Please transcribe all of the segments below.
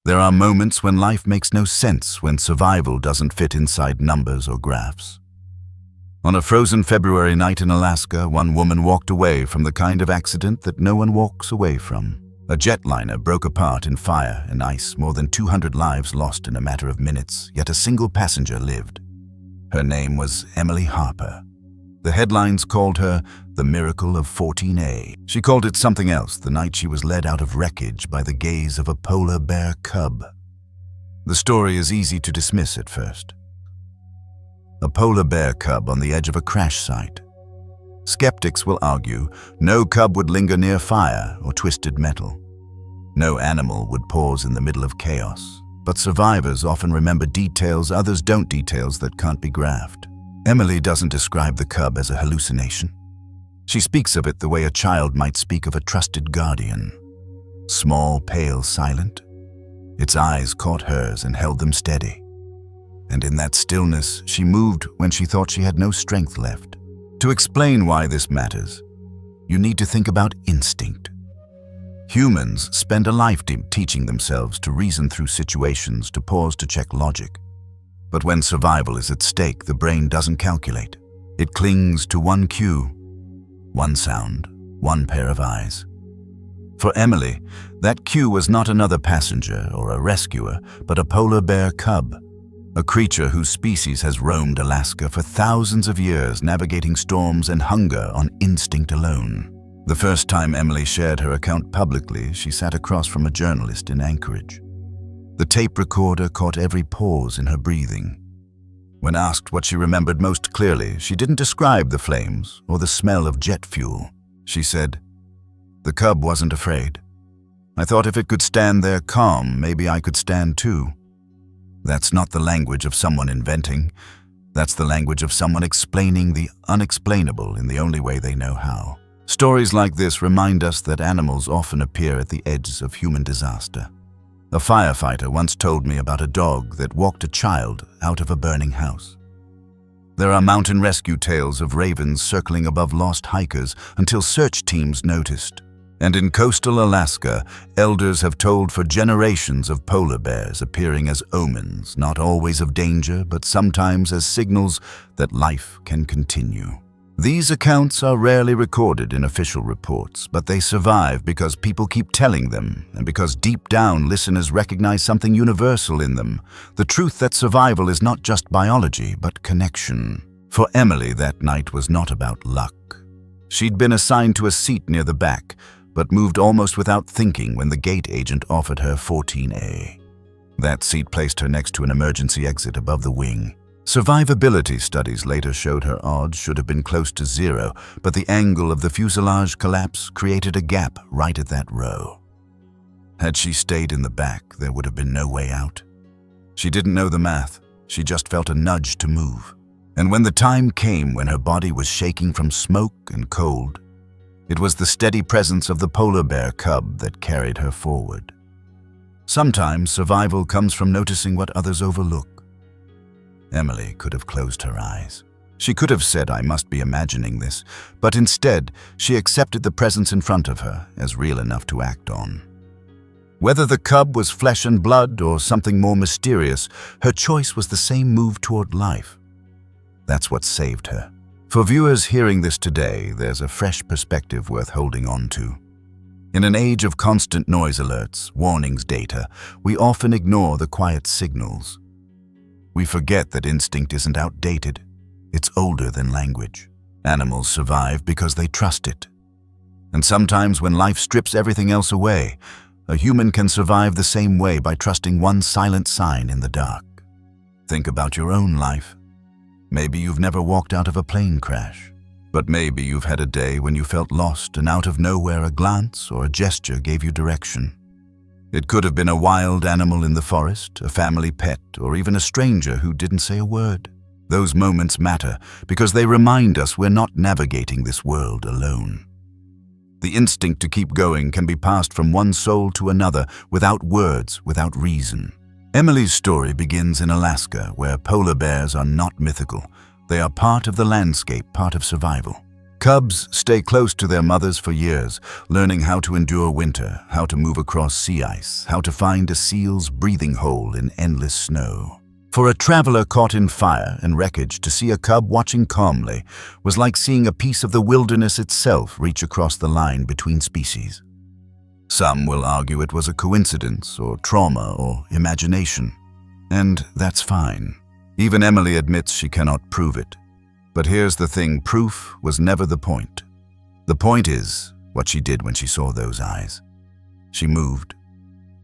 There are moments when life makes no sense, when survival doesn't fit inside numbers or graphs. On a frozen February night in Alaska, one woman walked away from the kind of accident that no one walks away from. A jetliner broke apart in fire and ice, more than 200 lives lost in a matter of minutes, yet a single passenger lived. Her name was Emily Harper. The headlines called her the Miracle of 14A. She called it something else the night she was led out of wreckage by the gaze of a polar bear cub. The story is easy to dismiss at first. A polar bear cub on the edge of a crash site. Skeptics will argue no cub would linger near fire or twisted metal. No animal would pause in the middle of chaos. But survivors often remember details others don't, details that can't be graphed. Emily doesn't describe the cub as a hallucination. She speaks of it the way a child might speak of a trusted guardian. Small, pale, silent. Its eyes caught hers and held them steady. And in that stillness, she moved when she thought she had no strength left. To explain why this matters, you need to think about instinct. Humans spend a lifetime teaching themselves to reason through situations, to pause to check logic. But when survival is at stake, the brain doesn't calculate. It clings to one cue, one sound, one pair of eyes. For Emily, that cue was not another passenger or a rescuer, but a polar bear cub, a creature whose species has roamed Alaska for thousands of years, navigating storms and hunger on instinct alone. The first time Emily shared her account publicly, she sat across from a journalist in Anchorage. The tape recorder caught every pause in her breathing. When asked what she remembered most clearly, she didn't describe the flames or the smell of jet fuel. She said, "The cub wasn't afraid. I thought if it could stand there calm, maybe I could stand too." That's not the language of someone inventing. That's the language of someone explaining the unexplainable in the only way they know how. Stories like this remind us that animals often appear at the edge of human disaster. A firefighter once told me about a dog that walked a child out of a burning house. There are mountain rescue tales of ravens circling above lost hikers until search teams noticed. And in coastal Alaska, elders have told for generations of polar bears appearing as omens, not always of danger, but sometimes as signals that life can continue. These accounts are rarely recorded in official reports, but they survive because people keep telling them, and because deep down listeners recognize something universal in them, the truth that survival is not just biology, but connection. For Emily, that night was not about luck. She'd been assigned to a seat near the back, but moved almost without thinking when the gate agent offered her 14A. That seat placed her next to an emergency exit above the wing. Survivability studies later showed her odds should have been close to zero, but the angle of the fuselage collapse created a gap right at that row. Had she stayed in the back, there would have been no way out. She didn't know the math, she just felt a nudge to move. And when the time came when her body was shaking from smoke and cold, it was the steady presence of the polar bear cub that carried her forward. Sometimes survival comes from noticing what others overlook. Emily could have closed her eyes. She could have said, "I must be imagining this," but instead, she accepted the presence in front of her as real enough to act on. Whether the cub was flesh and blood or something more mysterious, her choice was the same move toward life. That's what saved her. For viewers hearing this today, there's a fresh perspective worth holding on to. In an age of constant noise alerts, warnings, data, we often ignore the quiet signals. We forget that instinct isn't outdated. It's older than language. Animals survive because they trust it. And sometimes when life strips everything else away, a human can survive the same way by trusting one silent sign in the dark. Think about your own life. Maybe you've never walked out of a plane crash, but maybe you've had a day when you felt lost and out of nowhere a glance or a gesture gave you direction. It could have been a wild animal in the forest, a family pet, or even a stranger who didn't say a word. Those moments matter because they remind us we're not navigating this world alone. The instinct to keep going can be passed from one soul to another without words, without reason. Emily's story begins in Alaska, where polar bears are not mythical. They are part of the landscape, part of survival. Cubs stay close to their mothers for years, learning how to endure winter, how to move across sea ice, how to find a seal's breathing hole in endless snow. For a traveler caught in fire and wreckage, to see a cub watching calmly was like seeing a piece of the wilderness itself reach across the line between species. Some will argue it was a coincidence or trauma or imagination, and that's fine. Even Emily admits she cannot prove it. But here's the thing, proof was never the point. The point is what she did when she saw those eyes. She moved.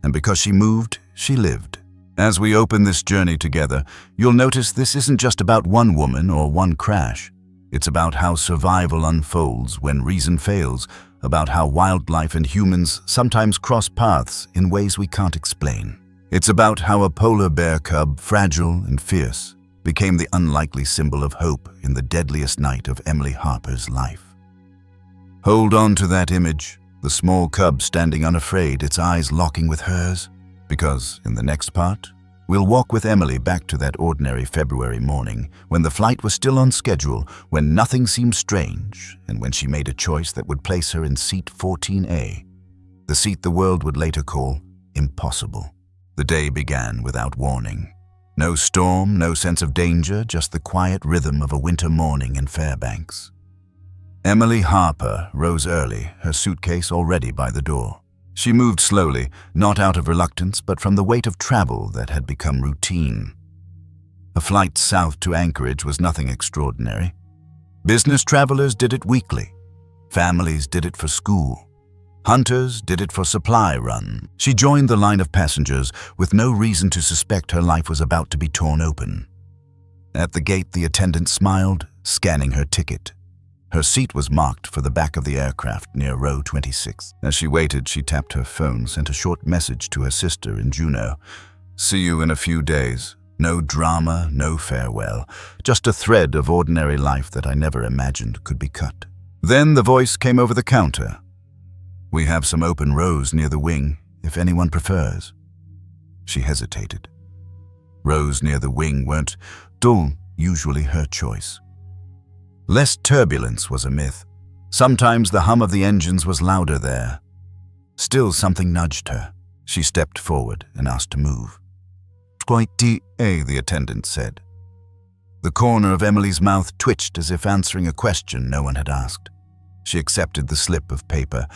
And because she moved, she lived. As we open this journey together, you'll notice this isn't just about one woman or one crash. It's about how survival unfolds when reason fails, about how wildlife and humans sometimes cross paths in ways we can't explain. It's about how a polar bear cub, fragile and fierce, became the unlikely symbol of hope in the deadliest night of Emily Harper's life. Hold on to that image, the small cub standing unafraid, its eyes locking with hers, because in the next part, we'll walk with Emily back to that ordinary February morning when the flight was still on schedule, when nothing seemed strange, and when she made a choice that would place her in seat 14A, the seat the world would later call impossible. The day began without warning. No storm, no sense of danger, just the quiet rhythm of a winter morning in Fairbanks. Emily Harper rose early, her suitcase already by the door. She moved slowly, not out of reluctance, but from the weight of travel that had become routine. A flight south to Anchorage was nothing extraordinary. Business travelers did it weekly. Families did it for school. Hunters did it for supply run. She joined the line of passengers with no reason to suspect her life was about to be torn open. At the gate, the attendant smiled, scanning her ticket. Her seat was marked for the back of the aircraft near row 26. As she waited, she tapped her phone, sent a short message to her sister in Juneau. "See you in a few days. No drama, no farewell. Just a thread of ordinary life that I never imagined could be cut." Then the voice came over the counter. "We have some open rows near the wing, if anyone prefers." She hesitated. Rows near the wing weren't usually her choice. Less turbulence was a myth. Sometimes the hum of the engines was louder there. Still, something nudged her. She stepped forward and asked to move. "Quite the attendant said. The corner of Emily's mouth twitched as if answering a question no one had asked. She accepted the slip of paper.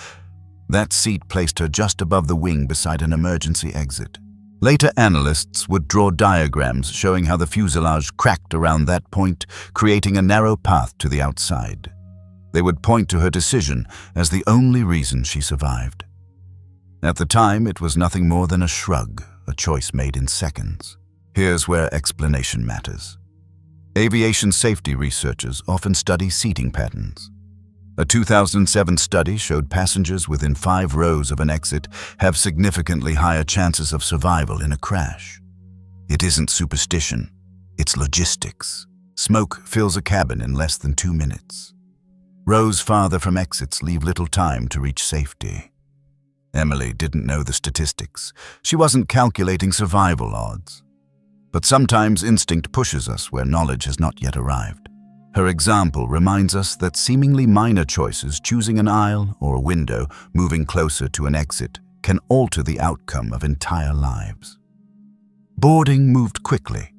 That seat placed her just above the wing beside an emergency exit. Later analysts would draw diagrams showing how the fuselage cracked around that point, creating a narrow path to the outside. They would point to her decision as the only reason she survived. At the time, it was nothing more than a shrug, a choice made in seconds. Here's where explanation matters. Aviation safety researchers often study seating patterns. A 2007 study showed passengers within 5 rows of an exit have significantly higher chances of survival in a crash. It isn't superstition, it's logistics. Smoke fills a cabin in less than 2 minutes. Rows farther from exits leave little time to reach safety. Emily didn't know the statistics. She wasn't calculating survival odds. But sometimes instinct pushes us where knowledge has not yet arrived. Her example reminds us that seemingly minor choices, choosing an aisle or a window, moving closer to an exit, can alter the outcome of entire lives. Boarding moved quickly.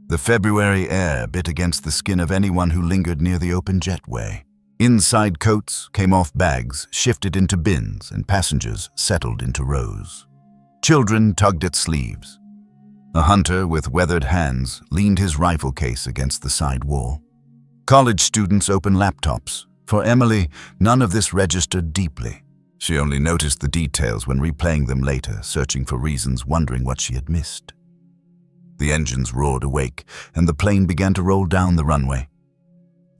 The February air bit against the skin of anyone who lingered near the open jetway. Inside coats came off bags, shifted into bins, and passengers settled into rows. Children tugged at sleeves. A hunter with weathered hands leaned his rifle case against the side wall. College students opened laptops. For Emily, none of this registered deeply. She only noticed the details when replaying them later, searching for reasons, wondering what she had missed. The engines roared awake, and the plane began to roll down the runway.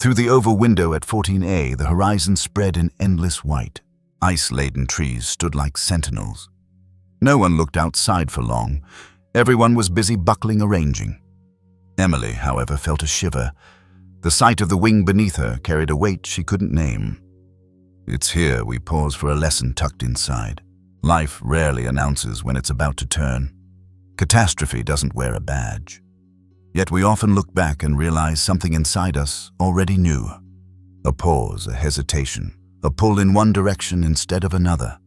Through the oval window at 14A, the horizon spread in endless white. Ice-laden trees stood like sentinels. No one looked outside for long. Everyone was busy buckling arranging. Emily, however, felt a shiver. The sight of the wing beneath her carried a weight she couldn't name. It's here we pause for a lesson tucked inside. Life rarely announces when it's about to turn. Catastrophe doesn't wear a badge. Yet we often look back and realize something inside us already knew. A pause, a hesitation, a pull in one direction instead of another.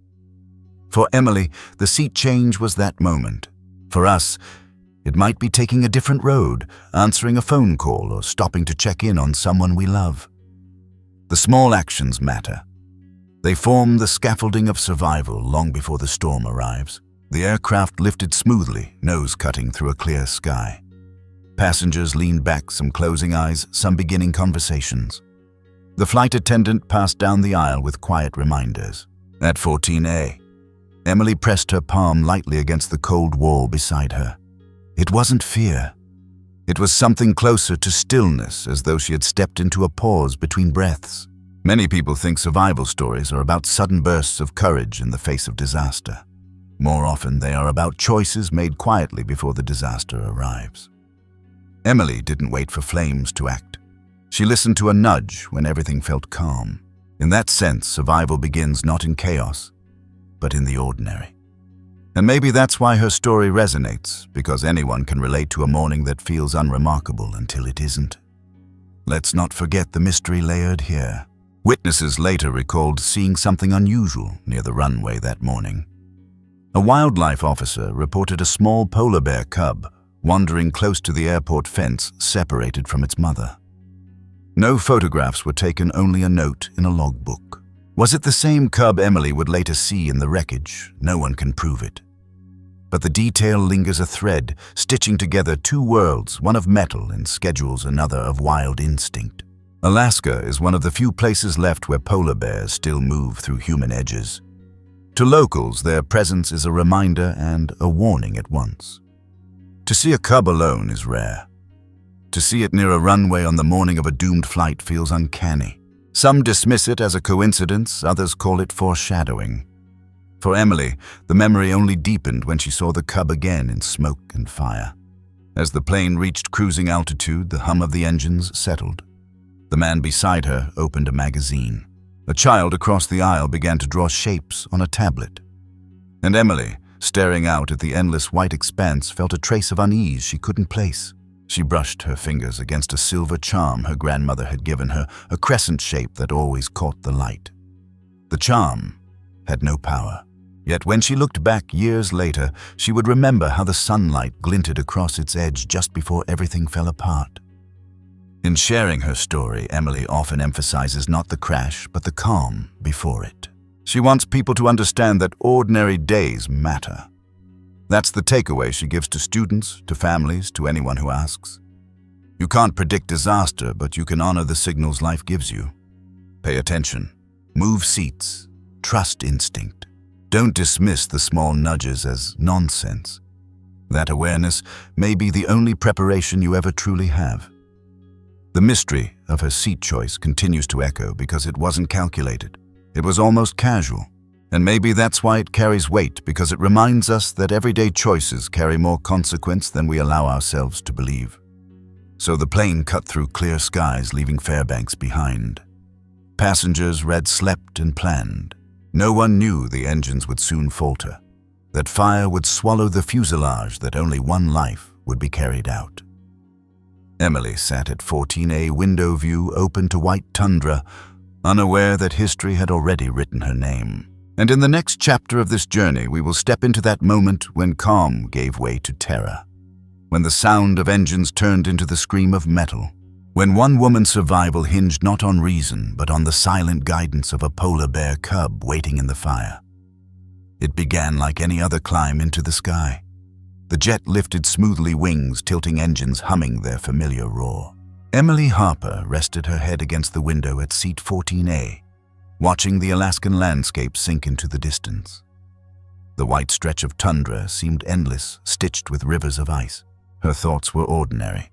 For Emily, the seat change was that moment. For us, it might be taking a different road, answering a phone call, or stopping to check in on someone we love. The small actions matter. They form the scaffolding of survival long before the storm arrives. The aircraft lifted smoothly, nose cutting through a clear sky. Passengers leaned back, some closing eyes, some beginning conversations. The flight attendant passed down the aisle with quiet reminders. At 14A, Emily pressed her palm lightly against the cold wall beside her. It wasn't fear. It was something closer to stillness, as though she had stepped into a pause between breaths. Many people think survival stories are about sudden bursts of courage in the face of disaster. More often, they are about choices made quietly before the disaster arrives. Emily didn't wait for flames to act. She listened to a nudge when everything felt calm. In that sense, survival begins not in chaos, but in the ordinary. And maybe that's why her story resonates, because anyone can relate to a morning that feels unremarkable until it isn't. Let's not forget the mystery layered here. Witnesses later recalled seeing something unusual near the runway that morning. A wildlife officer reported a small polar bear cub wandering close to the airport fence, separated from its mother. No photographs were taken, only a note in a logbook. Was it the same cub Emily would later see in the wreckage? No one can prove it. But the detail lingers, a thread, stitching together two worlds, one of metal and schedules, another of wild instinct. Alaska is one of the few places left where polar bears still move through human edges. To locals, their presence is a reminder and a warning at once. To see a cub alone is rare. To see it near a runway on the morning of a doomed flight feels uncanny. Some dismiss it as a coincidence, others call it foreshadowing. For Emily, the memory only deepened when she saw the cub again in smoke and fire. As the plane reached cruising altitude, the hum of the engines settled. The man beside her opened a magazine. A child across the aisle began to draw shapes on a tablet. And Emily, staring out at the endless white expanse, felt a trace of unease she couldn't place. She brushed her fingers against a silver charm her grandmother had given her, a crescent shape that always caught the light. The charm had no power. Yet when she looked back years later, she would remember how the sunlight glinted across its edge just before everything fell apart. In sharing her story, Emily often emphasizes not the crash, but the calm before it. She wants people to understand that ordinary days matter. That's the takeaway she gives to students, to families, to anyone who asks. You can't predict disaster, but you can honor the signals life gives you. Pay attention. Move seats. Trust instinct. Don't dismiss the small nudges as nonsense. That awareness may be the only preparation you ever truly have. The mystery of her seat choice continues to echo because it wasn't calculated. It was almost casual. And maybe that's why it carries weight, because it reminds us that everyday choices carry more consequence than we allow ourselves to believe. So the plane cut through clear skies, leaving Fairbanks behind. Passengers read, slept, and planned. No one knew the engines would soon falter, that fire would swallow the fuselage, that only one life would be carried out. Emily sat at 14A, window view open to white tundra, unaware that history had already written her name. And in the next chapter of this journey, we will step into that moment when calm gave way to terror, when the sound of engines turned into the scream of metal, when one woman's survival hinged not on reason, but on the silent guidance of a polar bear cub waiting in the fire. It began like any other climb into the sky. The jet lifted smoothly, wings tilting, engines humming their familiar roar. Emily Harper rested her head against the window at seat 14A, watching the Alaskan landscape sink into the distance. The white stretch of tundra seemed endless, stitched with rivers of ice. Her thoughts were ordinary.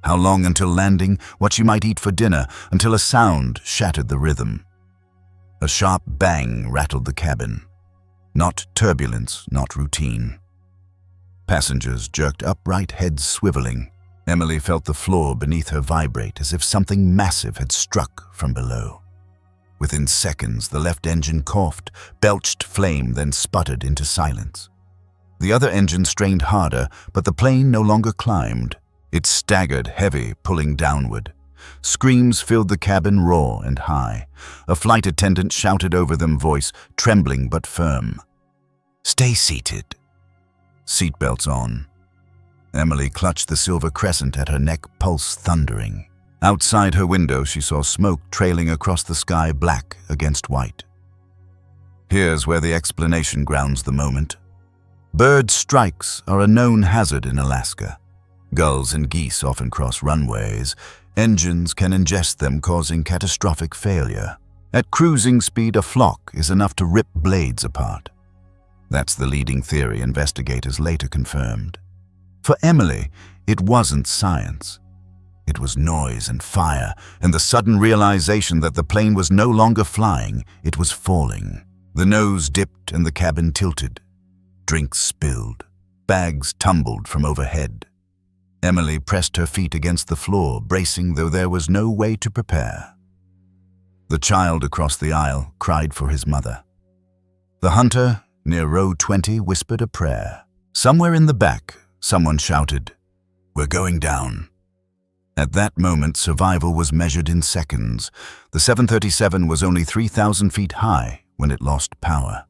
How long until landing, what she might eat for dinner, until a sound shattered the rhythm. A sharp bang rattled the cabin. Not turbulence, not routine. Passengers jerked upright, heads swiveling. Emily felt the floor beneath her vibrate as if something massive had struck from below. Within seconds, the left engine coughed, belched flame, then sputtered into silence. The other engine strained harder, but the plane no longer climbed. It staggered, heavy, pulling downward. Screams filled the cabin raw and high. A flight attendant shouted over them, voice trembling but firm. "Stay seated." Seatbelts on. Emily clutched the silver crescent at her neck, pulse thundering. Outside her window, she saw smoke trailing across the sky, black against white. Here's where the explanation grounds the moment. Bird strikes are a known hazard in Alaska. Gulls and geese often cross runways. Engines can ingest them, causing catastrophic failure. At cruising speed, a flock is enough to rip blades apart. That's the leading theory investigators later confirmed. For Emily, it wasn't science. It was noise and fire, and the sudden realization that the plane was no longer flying, it was falling. The nose dipped and the cabin tilted. Drinks spilled. Bags tumbled from overhead. Emily pressed her feet against the floor, bracing though there was no way to prepare. The child across the aisle cried for his mother. The hunter, near row 20, whispered a prayer. Somewhere in the back, someone shouted, "We're going down." At that moment, survival was measured in seconds. The 737 was only 3,000 feet high when it lost power.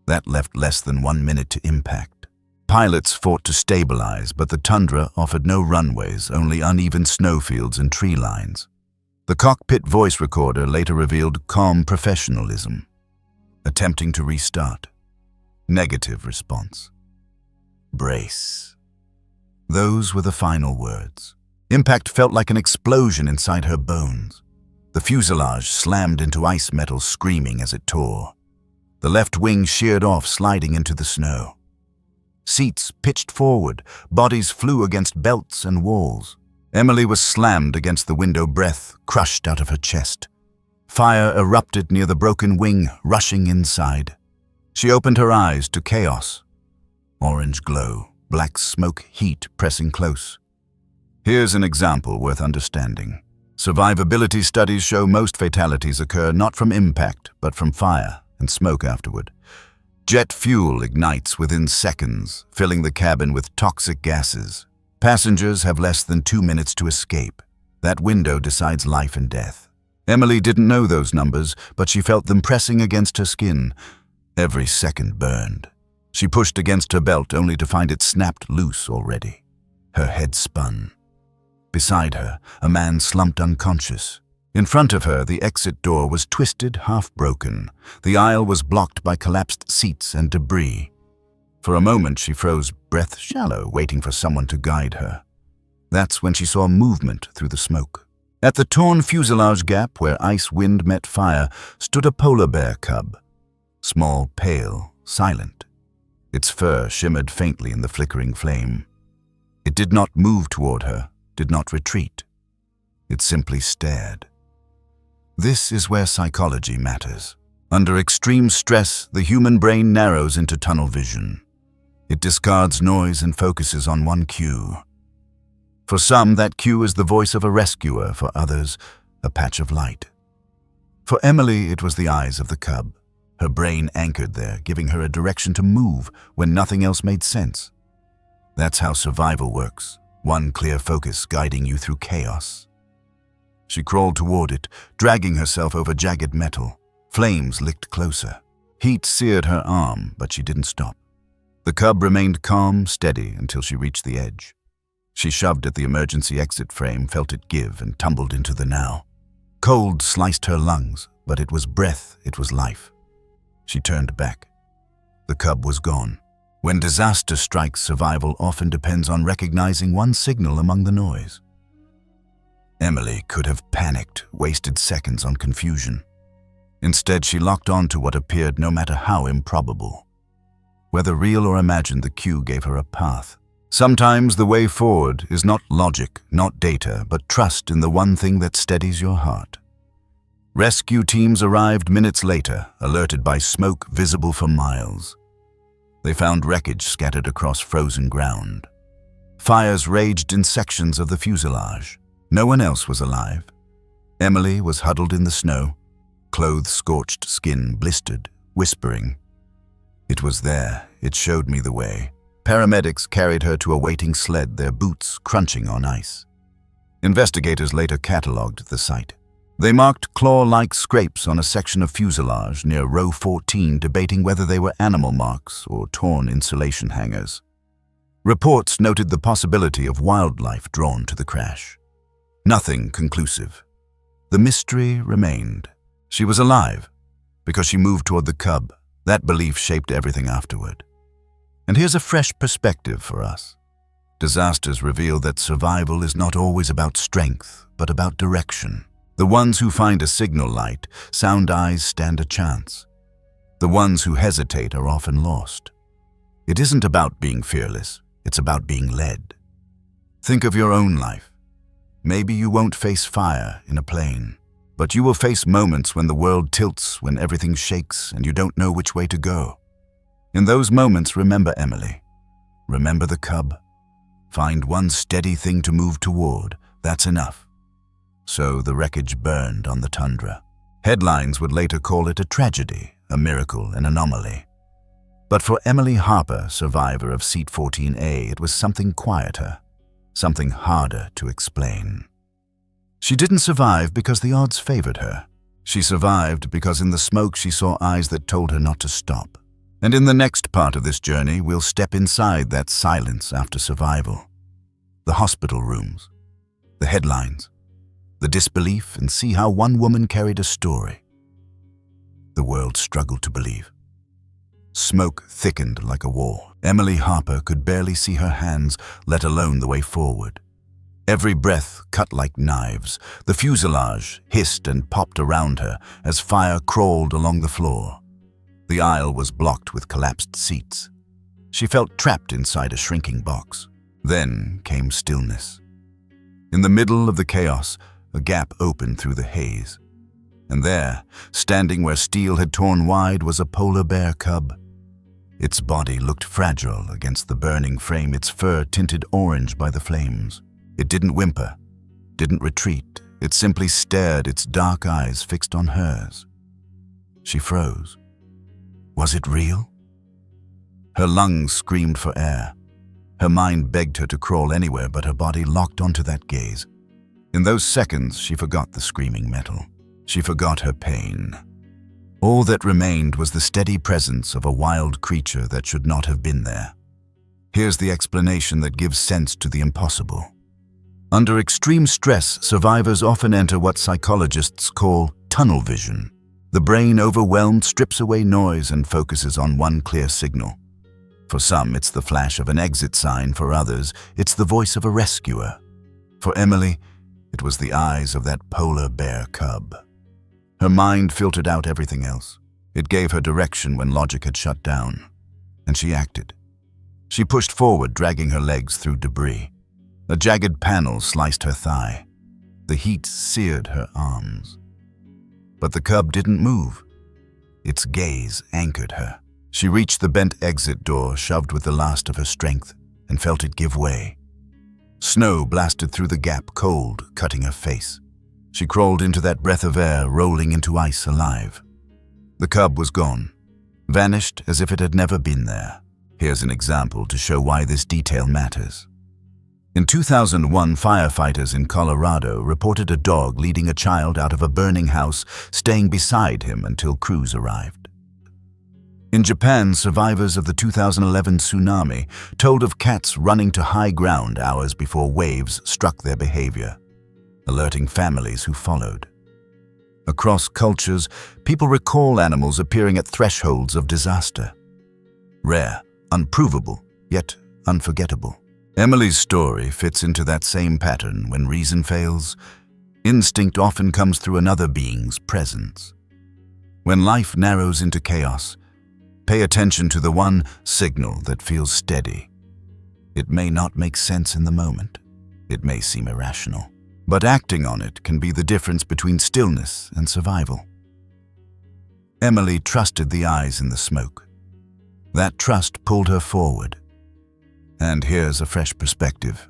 That left less than 1 minute to impact. Pilots fought to stabilize, but the tundra offered no runways, only uneven snowfields and tree lines. The cockpit voice recorder later revealed calm professionalism. Attempting to restart. Negative response. Brace. Those were the final words. Impact felt like an explosion inside her bones. The fuselage slammed into ice metal, screaming as it tore. The left wing sheared off, sliding into the snow. Seats pitched forward, bodies flew against belts and walls. Emily was slammed against the window, breath crushed out of her chest. Fire erupted near the broken wing, rushing inside. She opened her eyes to chaos. Orange glow, black smoke, heat pressing close. Here's an example worth understanding. Survivability studies show most fatalities occur not from impact, but from fire and smoke afterward. Jet fuel ignites within seconds, filling the cabin with toxic gases. Passengers have less than 2 minutes to escape. That window decides life and death. Emily didn't know those numbers, but she felt them pressing against her skin. Every second burned. She pushed against her belt only to find it snapped loose already. Her head spun. Beside her, a man slumped unconscious. In front of her, the exit door was twisted, half broken. The aisle was blocked by collapsed seats and debris. For a moment, she froze, breath shallow, waiting for someone to guide her. That's when she saw movement through the smoke. At the torn fuselage gap where ice wind met fire stood a polar bear cub. Small, pale, silent. Its fur shimmered faintly in the flickering flame. It did not move toward her, did not retreat. It simply stared. This is where psychology matters. Under extreme stress, the human brain narrows into tunnel vision. It discards noise and focuses on one cue. For some, that cue is the voice of a rescuer. For others, a patch of light. For Emily, it was the eyes of the cub. Her brain anchored there, giving her a direction to move when nothing else made sense. That's how survival works. One clear focus guiding you through chaos. She crawled toward it, dragging herself over jagged metal. Flames licked closer. Heat seared her arm, but she didn't stop. The cub remained calm, steady, until she reached the edge. She shoved at the emergency exit frame, felt it give, and tumbled into the now. Cold sliced her lungs, but it was breath, it was life. She turned back. The cub was gone. When disaster strikes, survival often depends on recognizing one signal among the noise. Emily could have panicked, wasted seconds on confusion. Instead, she locked on to what appeared no matter how improbable. Whether real or imagined, the cue gave her a path. Sometimes the way forward is not logic, not data, but trust in the one thing that steadies your heart. Rescue teams arrived minutes later, alerted by smoke visible for miles. They found wreckage scattered across frozen ground. Fires raged in sections of the fuselage. No one else was alive. Emily was huddled in the snow, clothes scorched, skin blistered, whispering. It was there. It showed me the way. Paramedics carried her to a waiting sled, their boots crunching on ice. Investigators later catalogued the site. They marked claw-like scrapes on a section of fuselage near row 14, debating whether they were animal marks or torn insulation hangers. Reports noted the possibility of wildlife drawn to the crash. Nothing conclusive. The mystery remained. She was alive because she moved toward the cub. That belief shaped everything afterward. And here's a fresh perspective for us. Disasters reveal that survival is not always about strength, but about direction. The ones who find a signal light, sound eyes stand a chance. The ones who hesitate are often lost. It isn't about being fearless, it's about being led. Think of your own life. Maybe you won't face fire in a plane, but you will face moments when the world tilts, when everything shakes and you don't know which way to go. In those moments, remember Emily. Remember the cub. Find one steady thing to move toward. That's enough. So the wreckage burned on the tundra. Headlines would later call it a tragedy, a miracle, an anomaly. But for Emily Harper, survivor of Seat 14A, it was something quieter, something harder to explain. She didn't survive because the odds favored her. She survived because in the smoke she saw eyes that told her not to stop. And in the next part of this journey, we'll step inside that silence after survival. The hospital rooms, the headlines, the disbelief, and see how one woman carried a story. The world struggled to believe. Smoke thickened like a wall. Emily Harper could barely see her hands, let alone the way forward. Every breath cut like knives. The fuselage hissed and popped around her as fire crawled along the floor. The aisle was blocked with collapsed seats. She felt trapped inside a shrinking box. Then came stillness. In the middle of the chaos, a gap opened through the haze. And there, standing where steel had torn wide, was a polar bear cub. Its body looked fragile against the burning frame, its fur tinted orange by the flames. It didn't whimper, didn't retreat. It simply stared, its dark eyes fixed on hers. She froze. Was it real? Her lungs screamed for air. Her mind begged her to crawl anywhere, but her body locked onto that gaze. In those seconds, she forgot the screaming metal. She forgot her pain. All that remained was the steady presence of a wild creature that should not have been there. Here's the explanation that gives sense to the impossible. Under extreme stress, survivors often enter what psychologists call tunnel vision. The brain, overwhelmed, strips away noise and focuses on one clear signal. For some, it's the flash of an exit sign. For others, it's the voice of a rescuer. For Emily, it was the eyes of that polar bear cub. Her mind filtered out everything else. It gave her direction when logic had shut down. And she acted. She pushed forward, dragging her legs through debris. A jagged panel sliced her thigh. The heat seared her arms. But the cub didn't move. Its gaze anchored her. She reached the bent exit door, shoved with the last of her strength, and felt it give way. Snow blasted through the gap, cold, cutting her face. She crawled into that breath of air, rolling into ice alive. The cub was gone, vanished as if it had never been there. Here's an example to show why this detail matters. In 2001, firefighters in Colorado reported a dog leading a child out of a burning house, staying beside him until crews arrived. In Japan, survivors of the 2011 tsunami told of cats running to high ground hours before waves struck their behavior, alerting families who followed. Across cultures, people recall animals appearing at thresholds of disaster. Rare, unprovable, yet unforgettable. Emily's story fits into that same pattern. When reason fails, instinct often comes through another being's presence. When life narrows into chaos, pay attention to the one signal that feels steady. It may not make sense in the moment. It may seem irrational. But acting on it can be the difference between stillness and survival. Emily trusted the eyes in the smoke. That trust pulled her forward. And here's a fresh perspective.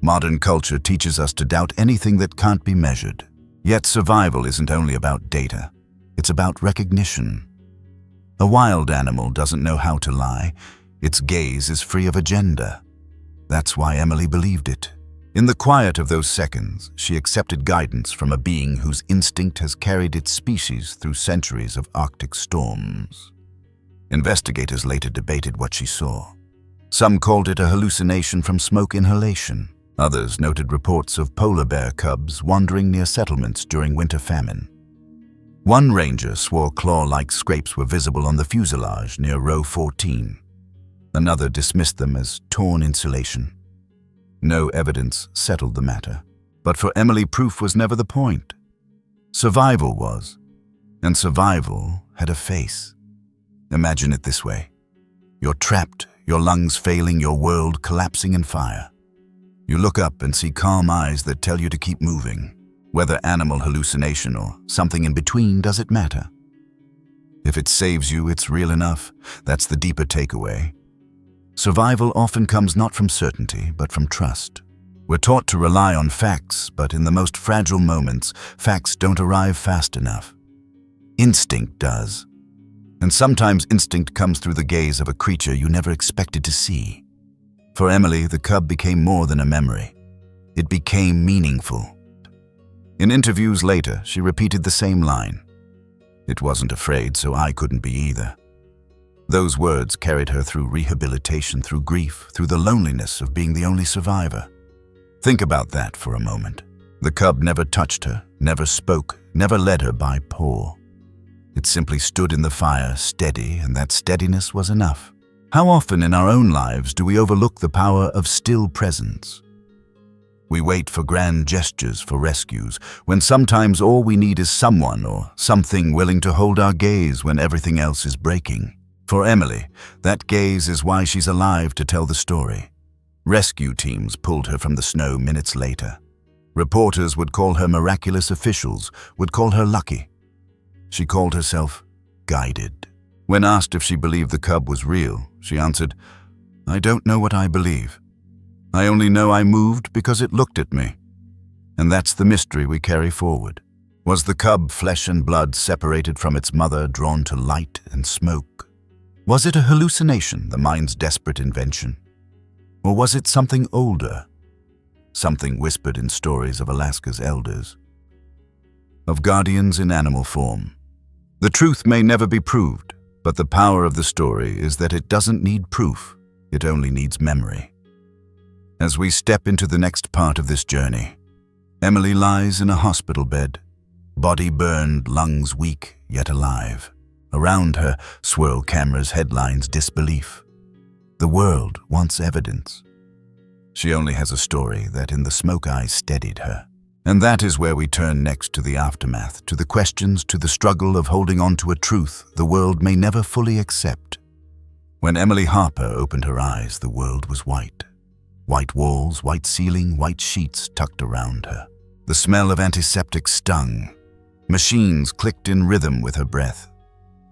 Modern culture teaches us to doubt anything that can't be measured. Yet survival isn't only about data. It's about recognition. A wild animal doesn't know how to lie. Its gaze is free of agenda. That's why Emily believed it. In the quiet of those seconds, she accepted guidance from a being whose instinct has carried its species through centuries of Arctic storms. Investigators later debated what she saw. Some called it a hallucination from smoke inhalation. Others noted reports of polar bear cubs wandering near settlements during winter famine. One ranger swore claw-like scrapes were visible on the fuselage near row 14. Another dismissed them as torn insulation. No evidence settled the matter. But for Emily, proof was never the point. Survival was. And survival had a face. Imagine it this way. You're trapped, your lungs failing, your world collapsing in fire. You look up and see calm eyes that tell you to keep moving. Whether animal hallucination or something in between, does it matter? If it saves you, it's real enough. That's the deeper takeaway. Survival often comes not from certainty, but from trust. We're taught to rely on facts, but in the most fragile moments, facts don't arrive fast enough. Instinct does. And sometimes instinct comes through the gaze of a creature you never expected to see. For Emily, the cub became more than a memory. It became meaningful. In interviews later, she repeated the same line. It wasn't afraid, so I couldn't be either. Those words carried her through rehabilitation, through grief, through the loneliness of being the only survivor. Think about that for a moment. The cub never touched her, never spoke, never led her by paw. It simply stood in the fire, steady, and that steadiness was enough. How often in our own lives do we overlook the power of still presence? We wait for grand gestures, for rescues, when sometimes all we need is someone or something willing to hold our gaze when everything else is breaking. For Emily, that gaze is why she's alive to tell the story. Rescue teams pulled her from the snow minutes later. Reporters would call her miraculous, officials would call her lucky. She called herself guided. When asked if she believed the cub was real, she answered, "I don't know what I believe. I only know I moved because it looked at me." And that's the mystery we carry forward. Was the cub flesh and blood separated from its mother, drawn to light and smoke? Was it a hallucination, the mind's desperate invention? Or was it something older? Something whispered in stories of Alaska's elders. Of guardians in animal form. The truth may never be proved, but the power of the story is that it doesn't need proof, it only needs memory. As we step into the next part of this journey, Emily lies in a hospital bed, body burned, lungs weak, yet alive. Around her swirl cameras, headlines, disbelief. The world wants evidence. She only has a story that in the smoke eyes steadied her. And that is where we turn next, to the aftermath, to the questions, to the struggle of holding on to a truth the world may never fully accept. When Emily Harper opened her eyes, the world was white. White walls, white ceiling, white sheets tucked around her. The smell of antiseptic stung. Machines clicked in rhythm with her breath.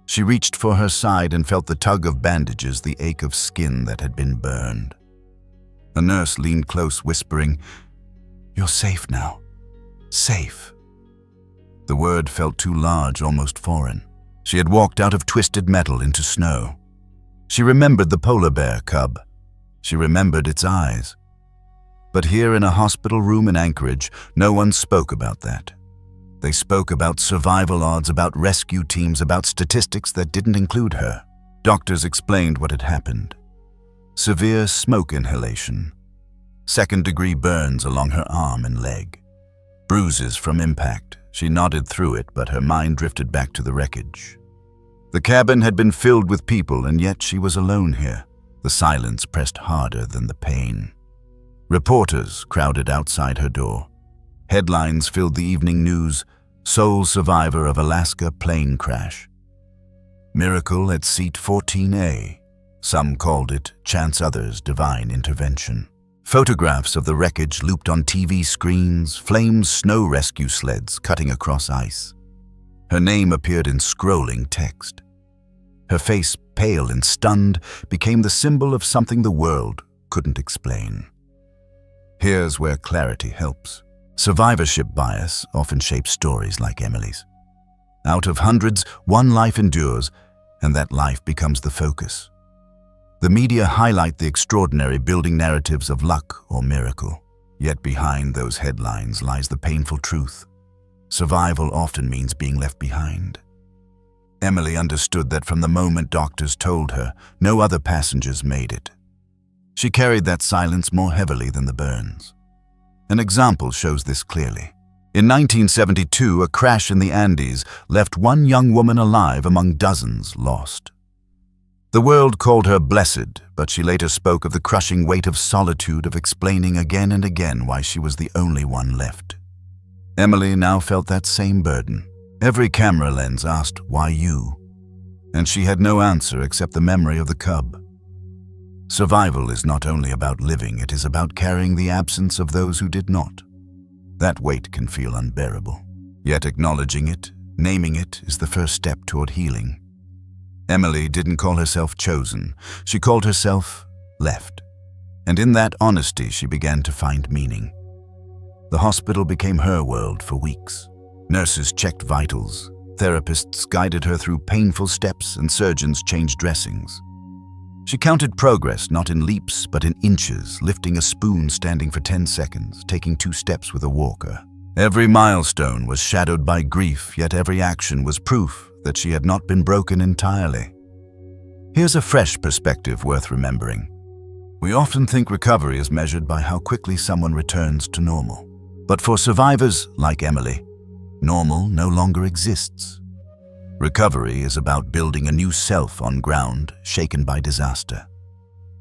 She reached for her side and felt the tug of bandages, the ache of skin that had been burned. A nurse leaned close, whispering, "You're safe now. Safe." The word felt too large, almost foreign. She had walked out of twisted metal into snow. She remembered the polar bear cub. She remembered its eyes. But here in a hospital room in Anchorage, no one spoke about that. They spoke about survival odds, about rescue teams, about statistics that didn't include her. Doctors explained what had happened. Severe smoke inhalation. Second-degree burns along her arm and leg. Bruises from impact. She nodded through it, but her mind drifted back to the wreckage. The cabin had been filled with people, and yet she was alone here. The silence pressed harder than the pain. Reporters crowded outside her door. Headlines filled the evening news: sole survivor of Alaska plane crash. Miracle at seat 14A. Some called it chance, others divine intervention. Photographs of the wreckage looped on TV screens, flames, snow rescue sleds cutting across ice. Her name appeared in scrolling text. Her face, pale and stunned, became the symbol of something the world couldn't explain. Here's where clarity helps. Survivorship bias often shapes stories like Emily's. Out of hundreds, one life endures, and that life becomes the focus. The media highlight the extraordinary, building narratives of luck or miracle. Yet behind those headlines lies the painful truth. Survival often means being left behind. Emily understood that from the moment doctors told her, no other passengers made it. She carried that silence more heavily than the burns. An example shows this clearly. In 1972, a crash in the Andes left one young woman alive among dozens lost. The world called her blessed, but she later spoke of the crushing weight of solitude of explaining again and again why she was the only one left. Emily now felt that same burden. Every camera lens asked, "Why you?" And she had no answer except the memory of the cub. Survival is not only about living, it is about carrying the absence of those who did not. That weight can feel unbearable. Yet acknowledging it, naming it, is the first step toward healing. Emily didn't call herself chosen. She called herself left. And in that honesty, she began to find meaning. The hospital became her world for weeks. Nurses checked vitals, therapists guided her through painful steps, and surgeons changed dressings. She counted progress not in leaps but in inches, lifting a spoon standing for 10 seconds, taking 2 steps with a walker. Every milestone was shadowed by grief, yet every action was proof that she had not been broken entirely. Here's a fresh perspective worth remembering. We often think recovery is measured by how quickly someone returns to normal. But for survivors like Emily, normal no longer exists. Recovery is about building a new self on ground shaken by disaster.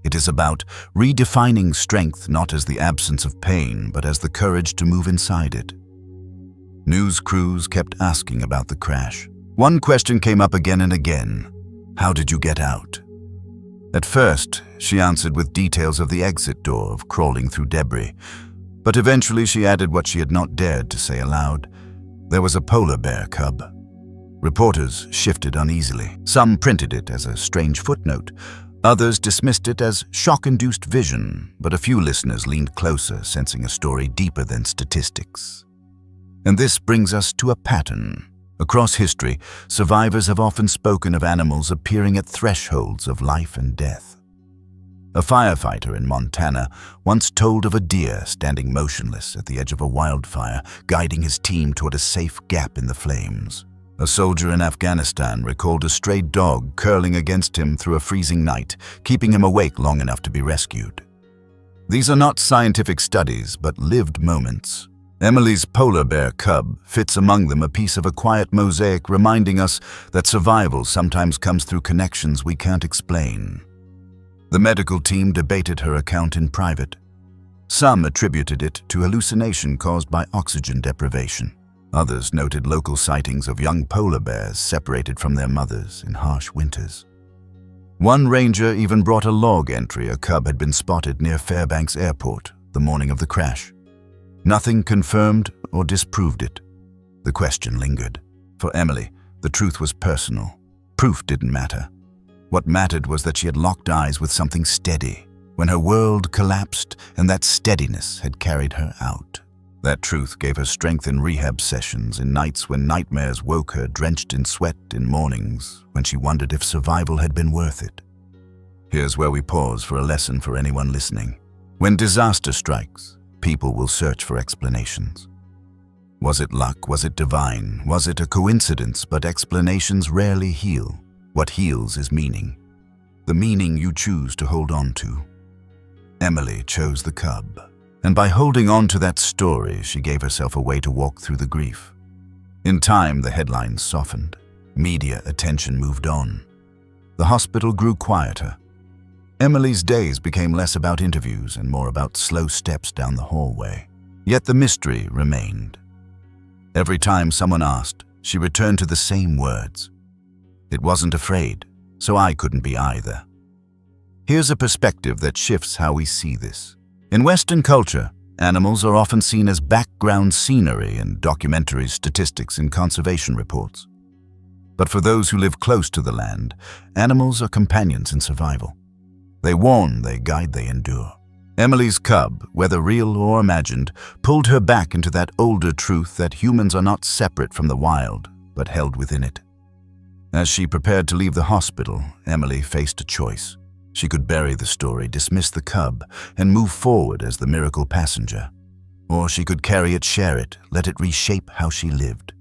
It is about redefining strength not as the absence of pain, but as the courage to move inside it. News crews kept asking about the crash. One question came up again and again: how did you get out? At first, she answered with details of the exit door, of crawling through debris. But eventually she added what she had not dared to say aloud. There was a polar bear cub. Reporters shifted uneasily. Some printed it as a strange footnote. Others dismissed it as shock-induced vision, but a few listeners leaned closer, sensing a story deeper than statistics. And this brings us to a pattern. Across history, survivors have often spoken of animals appearing at thresholds of life and death. A firefighter in Montana once told of a deer standing motionless at the edge of a wildfire, guiding his team toward a safe gap in the flames. A soldier in Afghanistan recalled a stray dog curling against him through a freezing night, keeping him awake long enough to be rescued. These are not scientific studies, but lived moments. Emily's polar bear cub fits among them, a piece of a quiet mosaic reminding us that survival sometimes comes through connections we can't explain. The medical team debated her account in private. Some attributed it to hallucination caused by oxygen deprivation. Others noted local sightings of young polar bears separated from their mothers in harsh winters. One ranger even brought a log entry a cub had been spotted near Fairbanks Airport the morning of the crash. Nothing confirmed or disproved it. The question lingered. For Emily, the truth was personal. Proof didn't matter. What mattered was that she had locked eyes with something steady when her world collapsed, and that steadiness had carried her out. That truth gave her strength in rehab sessions, in nights when nightmares woke her drenched in sweat, in mornings when she wondered if survival had been worth it. Here's where we pause for a lesson for anyone listening. When disaster strikes, people will search for explanations. Was it luck? Was it divine? Was it a coincidence? But explanations rarely heal. What heals is meaning. The meaning you choose to hold on to. Emily chose the cub. And by holding on to that story, she gave herself a way to walk through the grief. In time, the headlines softened. Media attention moved on. The hospital grew quieter. Emily's days became less about interviews and more about slow steps down the hallway. Yet the mystery remained. Every time someone asked, she returned to the same words. It wasn't afraid, so I couldn't be either. Here's a perspective that shifts how we see this. In Western culture, animals are often seen as background scenery in documentaries, statistics, and conservation reports. But for those who live close to the land, animals are companions in survival. They warn, they guide, they endure. Emily's cub, whether real or imagined, pulled her back into that older truth that humans are not separate from the wild, but held within it. As she prepared to leave the hospital, Emily faced a choice. She could bury the story, dismiss the cub, and move forward as the miracle passenger. Or she could carry it, share it, let it reshape how she lived.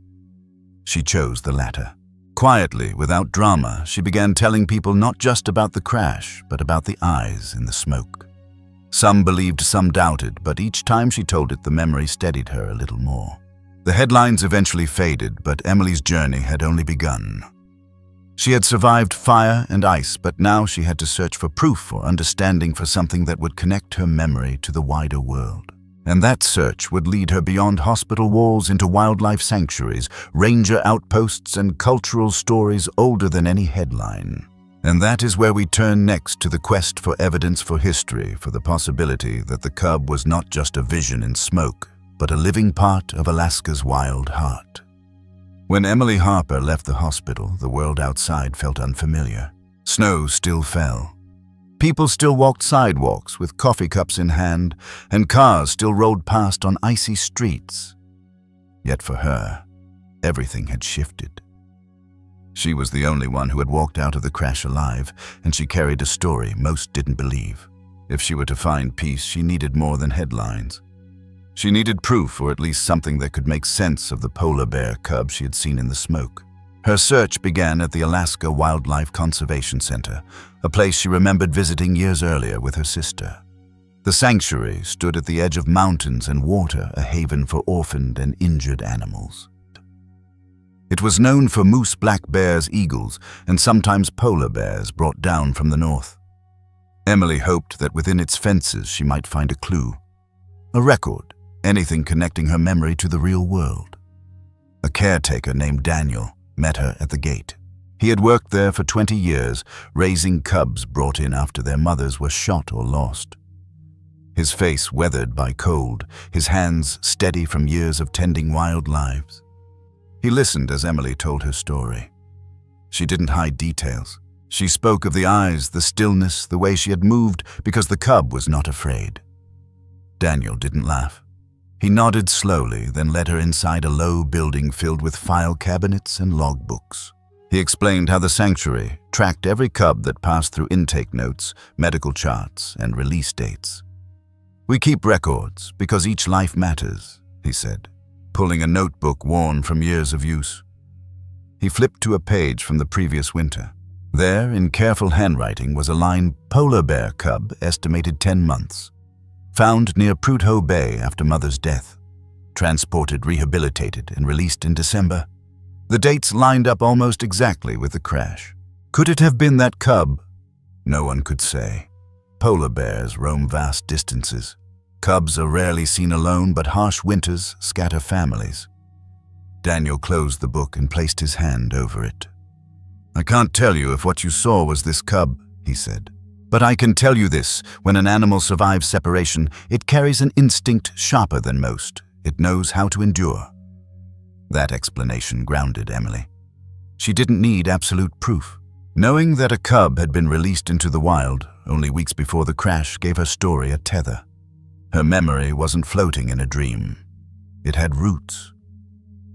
She chose the latter. Quietly, without drama, she began telling people not just about the crash, but about the eyes in the smoke. Some believed, some doubted, but each time she told it, the memory steadied her a little more. The headlines eventually faded, but Emily's journey had only begun. She had survived fire and ice, but now she had to search for proof or understanding for something that would connect her memory to the wider world. And that search would lead her beyond hospital walls into wildlife sanctuaries, ranger outposts, and cultural stories older than any headline. And that is where we turn next, to the quest for evidence for history, for the possibility that the cub was not just a vision in smoke, but a living part of Alaska's wild heart. When Emily Harper left the hospital, the world outside felt unfamiliar. Snow still fell. People still walked sidewalks with coffee cups in hand, and cars still rolled past on icy streets. Yet for her, everything had shifted. She was the only one who had walked out of the crash alive, and she carried a story most didn't believe. If she were to find peace, she needed more than headlines. She needed proof, or at least something that could make sense of the polar bear cub she had seen in the smoke. Her search began at the Alaska Wildlife Conservation Center, a place she remembered visiting years earlier with her sister. The sanctuary stood at the edge of mountains and water, a haven for orphaned and injured animals. It was known for moose, black bears, eagles, and sometimes polar bears brought down from the north. Emily hoped that within its fences she might find a clue, a record, anything connecting her memory to the real world. A caretaker named Daniel met her at the gate. He had worked there for 20 years, raising cubs brought in after their mothers were shot or lost. His face weathered by cold, his hands steady from years of tending wild lives. He listened as Emily told her story. She didn't hide details. She spoke of the eyes, the stillness, the way she had moved, because the cub was not afraid. Daniel didn't laugh. He nodded slowly, then led her inside a low building filled with file cabinets and logbooks. He explained how the sanctuary tracked every cub that passed through intake notes, medical charts, and release dates. "We keep records because each life matters," he said, pulling a notebook worn from years of use. He flipped to a page from the previous winter. There, in careful handwriting, was a line, "Polar bear cub, estimated 10 months. Found near Prudhoe Bay after mother's death. Transported, rehabilitated, and released in December." The dates lined up almost exactly with the crash. Could it have been that cub? No one could say. Polar bears roam vast distances. Cubs are rarely seen alone, but harsh winters scatter families. Daniel closed the book and placed his hand over it. "I can't tell you if what you saw was this cub," he said. "But I can tell you this, when an animal survives separation, it carries an instinct sharper than most. It knows how to endure." That explanation grounded Emily. She didn't need absolute proof. Knowing that a cub had been released into the wild only weeks before the crash gave her story a tether. Her memory wasn't floating in a dream. It had roots.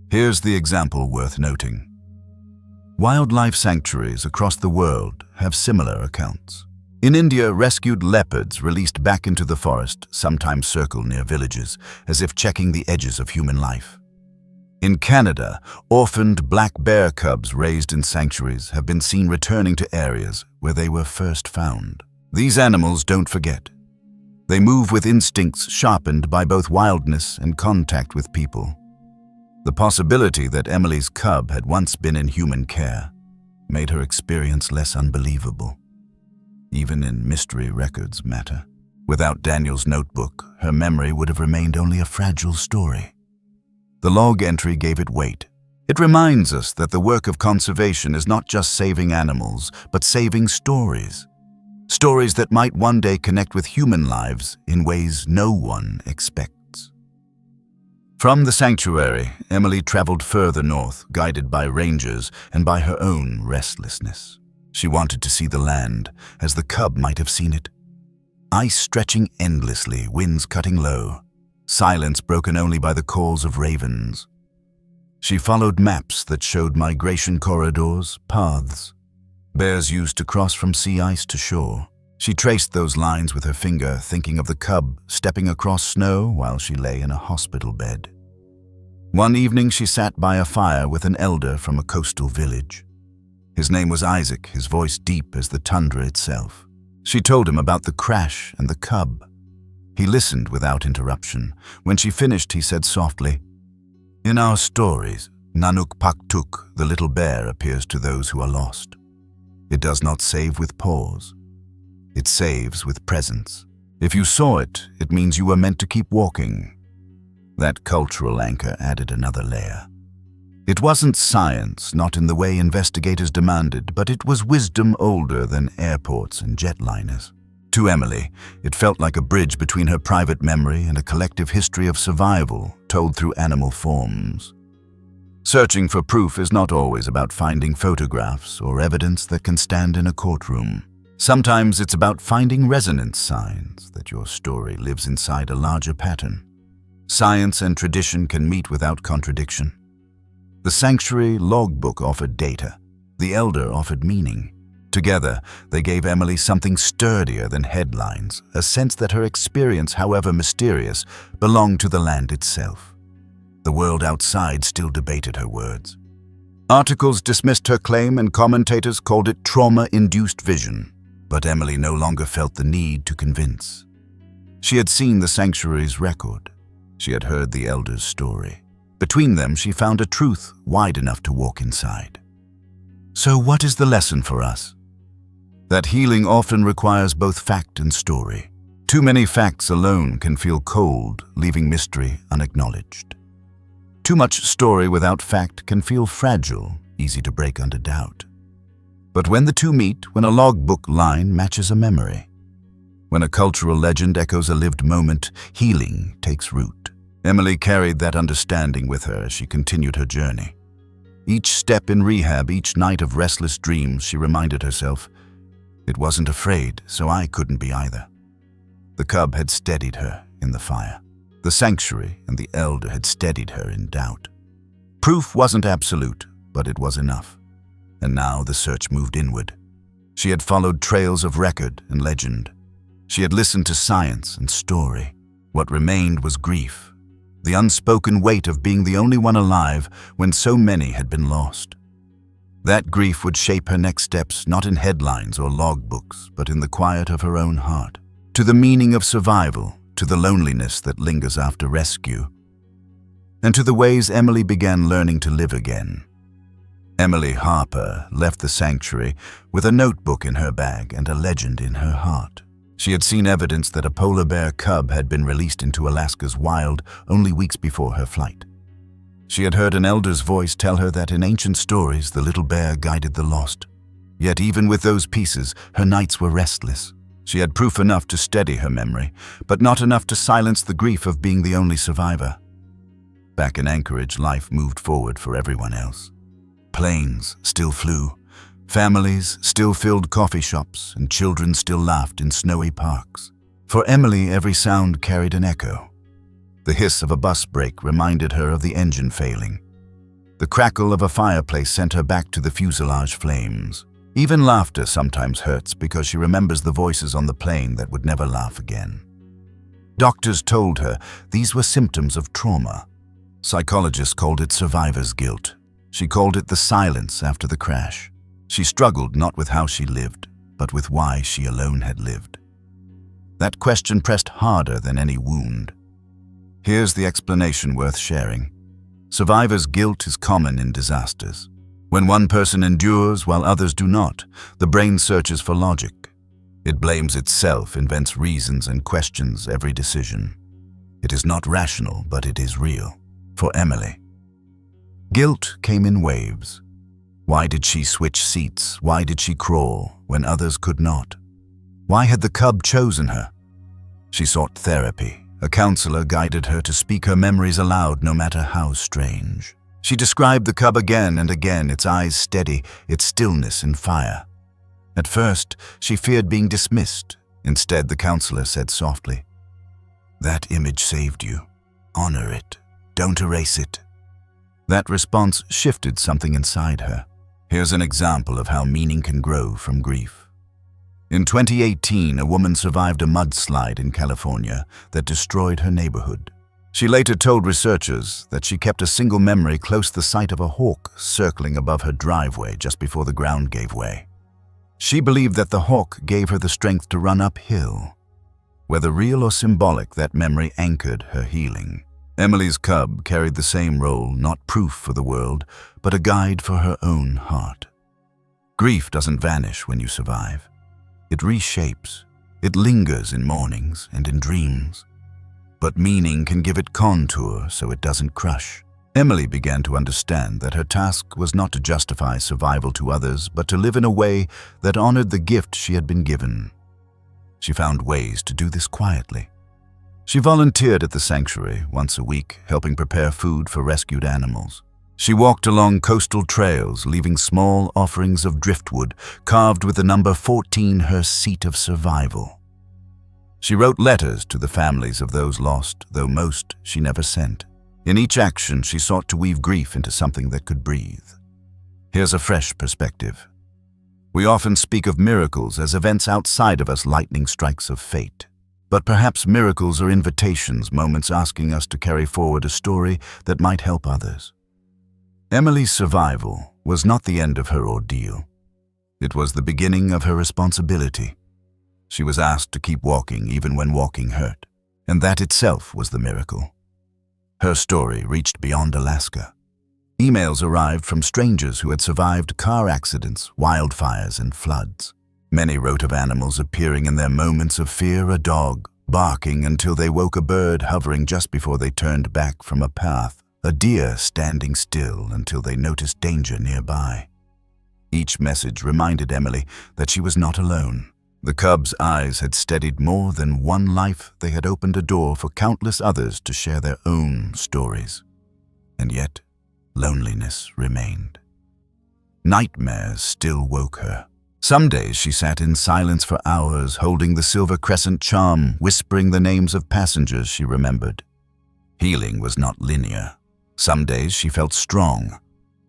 Here's the example worth noting. Wildlife sanctuaries across the world have similar accounts. In India, rescued leopards released back into the forest sometimes circle near villages, as if checking the edges of human life. In Canada, orphaned black bear cubs raised in sanctuaries have been seen returning to areas where they were first found. These animals don't forget. They move with instincts sharpened by both wildness and contact with people. The possibility that Emily's cub had once been in human care made her experience less unbelievable. Even in mystery, records matter. Without Daniel's notebook, her memory would have remained only a fragile story. The log entry gave it weight. It reminds us that the work of conservation is not just saving animals, but saving stories. Stories that might one day connect with human lives in ways no one expects. From the sanctuary, Emily traveled further north, guided by rangers and by her own restlessness. She wanted to see the land, as the cub might have seen it. Ice stretching endlessly, winds cutting low, silence broken only by the calls of ravens. She followed maps that showed migration corridors, paths. Bears used to cross from sea ice to shore. She traced those lines with her finger, thinking of the cub stepping across snow while she lay in a hospital bed. One evening she sat by a fire with an elder from a coastal village. His name was Isaac, his voice deep as the tundra itself. She told him about the crash and the cub. He listened without interruption. When she finished, he said softly, "In our stories, Nanuk Paktuk, the little bear, appears to those who are lost. It does not save with pause. It saves with presence. If you saw it, it means you were meant to keep walking." That cultural anchor added another layer. It wasn't science, not in the way investigators demanded, but it was wisdom older than airports and jetliners. To Emily, it felt like a bridge between her private memory and a collective history of survival told through animal forms. Searching for proof is not always about finding photographs or evidence that can stand in a courtroom. Sometimes it's about finding resonance signs that your story lives inside a larger pattern. Science and tradition can meet without contradiction. The sanctuary logbook offered data. The elder offered meaning. Together, they gave Emily something sturdier than headlines, a sense that her experience, however mysterious, belonged to the land itself. The world outside still debated her words. Articles dismissed her claim and commentators called it trauma-induced vision. But Emily no longer felt the need to convince. She had seen the sanctuary's record. She had heard the elder's story. Between them, she found a truth wide enough to walk inside. So what is the lesson for us? That healing often requires both fact and story. Too many facts alone can feel cold, leaving mystery unacknowledged. Too much story without fact can feel fragile, easy to break under doubt. But when the two meet, when a logbook line matches a memory, when a cultural legend echoes a lived moment, healing takes root. Emily carried that understanding with her as she continued her journey. Each step in rehab, each night of restless dreams, she reminded herself, it wasn't afraid, so I couldn't be either. The cub had steadied her in the fire. The sanctuary and the elder had steadied her in doubt. Proof wasn't absolute, but it was enough. And now the search moved inward. She had followed trails of record and legend. She had listened to science and story. What remained was grief, the unspoken weight of being the only one alive when so many had been lost. That grief would shape her next steps, not in headlines or logbooks, but in the quiet of her own heart, to the meaning of survival, to the loneliness that lingers after rescue, and to the ways Emily began learning to live again. Emily Harper left the sanctuary with a notebook in her bag and a legend in her heart. She had seen evidence that a polar bear cub had been released into Alaska's wild only weeks before her flight. She had heard an elder's voice tell her that in ancient stories the little bear guided the lost. Yet even with those pieces, her nights were restless. She had proof enough to steady her memory, but not enough to silence the grief of being the only survivor. Back in Anchorage, life moved forward for everyone else. Planes still flew, families still filled coffee shops, and children still laughed in snowy parks. For Emily, every sound carried an echo. The hiss of a bus brake reminded her of the engine failing. The crackle of a fireplace sent her back to the fuselage flames. Even laughter sometimes hurts because she remembers the voices on the plane that would never laugh again. Doctors told her these were symptoms of trauma. Psychologists called it survivor's guilt. She called it the silence after the crash. She struggled not with how she lived, but with why she alone had lived. That question pressed harder than any wound. Here's the explanation worth sharing. Survivor's guilt is common in disasters. When one person endures while others do not, the brain searches for logic. It blames itself, invents reasons, and questions every decision. It is not rational, but it is real. For Emily, guilt came in waves. Why did she switch seats? Why did she crawl when others could not? Why had the cub chosen her? She sought therapy. A counselor guided her to speak her memories aloud, no matter how strange. She described the cub again and again, its eyes steady, its stillness in fire. At first, she feared being dismissed. Instead, the counselor said softly, "That image saved you. Honor it. Don't erase it." That response shifted something inside her. Here's an example of how meaning can grow from grief. In 2018, a woman survived a mudslide in California that destroyed her neighborhood. She later told researchers that she kept a single memory close to the sight of a hawk circling above her driveway just before the ground gave way. She believed that the hawk gave her the strength to run uphill. Whether real or symbolic, that memory anchored her healing. Emily's cub carried the same role, not proof for the world, but a guide for her own heart. Grief doesn't vanish when you survive. It reshapes. It lingers in mornings and in dreams. But meaning can give it contour so it doesn't crush. Emily began to understand that her task was not to justify survival to others, but to live in a way that honored the gift she had been given. She found ways to do this quietly. She volunteered at the sanctuary once a week, helping prepare food for rescued animals. She walked along coastal trails, leaving small offerings of driftwood, carved with the number 14, her seat of survival. She wrote letters to the families of those lost, though most she never sent. In each action, she sought to weave grief into something that could breathe. Here's a fresh perspective. We often speak of miracles as events outside of us, lightning strikes of fate. But perhaps miracles are invitations, moments asking us to carry forward a story that might help others. Emily's survival was not the end of her ordeal. It was the beginning of her responsibility. She was asked to keep walking even when walking hurt, and that itself was the miracle. Her story reached beyond Alaska. Emails arrived from strangers who had survived car accidents, wildfires, and floods. Many wrote of animals appearing in their moments of fear, a dog barking until they woke a bird hovering just before they turned back from a path, a deer standing still until they noticed danger nearby. Each message reminded Emily that she was not alone. The cub's eyes had steadied more than one life. They had opened a door for countless others to share their own stories. And yet, loneliness remained. Nightmares still woke her. Some days she sat in silence for hours, holding the silver crescent charm, whispering the names of passengers she remembered. Healing was not linear. Some days she felt strong.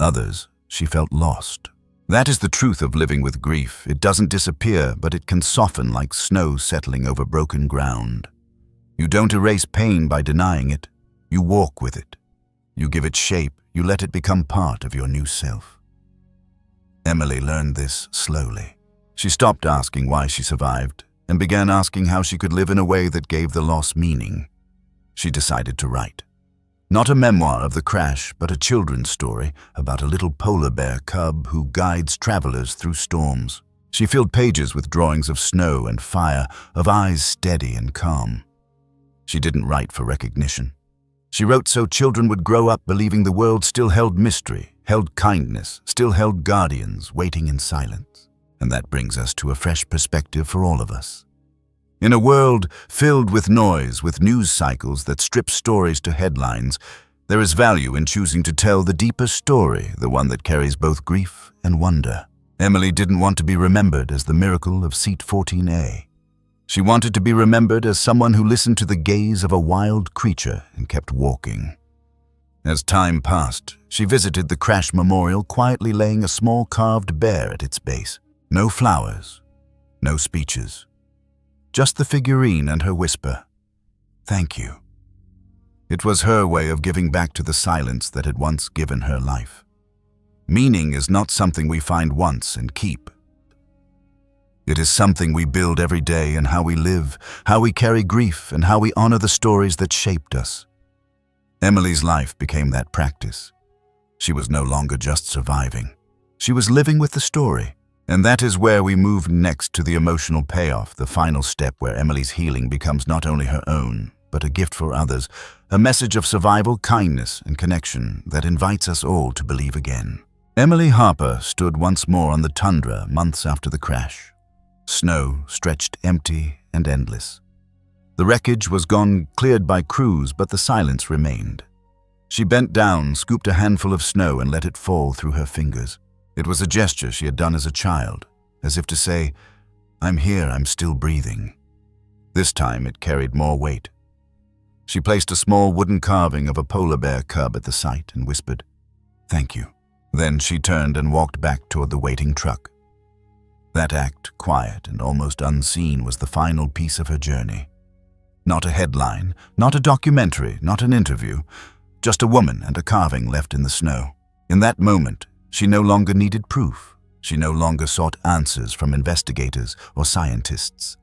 Others, she felt lost. That is the truth of living with grief. It doesn't disappear, but it can soften like snow settling over broken ground. You don't erase pain by denying it. You walk with it. You give it shape. You let it become part of your new self. Emily learned this slowly. She stopped asking why she survived and began asking how she could live in a way that gave the loss meaning. She decided to write. Not a memoir of the crash, but a children's story about a little polar bear cub who guides travelers through storms. She filled pages with drawings of snow and fire, of eyes steady and calm. She didn't write for recognition. She wrote so children would grow up believing the world still held mystery, held kindness, still held guardians waiting in silence. And that brings us to a fresh perspective for all of us. In a world filled with noise, with news cycles that strip stories to headlines, there is value in choosing to tell the deeper story, the one that carries both grief and wonder. Emily didn't want to be remembered as the miracle of Seat 14A. She wanted to be remembered as someone who listened to the gaze of a wild creature and kept walking. As time passed, she visited the crash memorial, quietly laying a small carved bear at its base. No flowers, no speeches. Just the figurine and her whisper, "Thank you." It was her way of giving back to the silence that had once given her life. Meaning is not something we find once and keep. It is something we build every day in how we live, how we carry grief, and how we honor the stories that shaped us. Emily's life became that practice. She was no longer just surviving. She was living with the story. And that is where we move next to the emotional payoff, the final step where Emily's healing becomes not only her own, but a gift for others, a message of survival, kindness, and connection that invites us all to believe again. Emily Harper stood once more on the tundra months after the crash. Snow stretched empty and endless. The wreckage was gone, cleared by crews, but the silence remained. She bent down, scooped a handful of snow, and let it fall through her fingers. It was a gesture she had done as a child, as if to say, "I'm here, I'm still breathing." This time it carried more weight. She placed a small wooden carving of a polar bear cub at the site and whispered, "Thank you." Then she turned and walked back toward the waiting truck. That act, quiet and almost unseen, was the final piece of her journey. Not a headline, not a documentary, not an interview, just a woman and a carving left in the snow. In that moment, she no longer needed proof. She no longer sought answers from investigators or scientists.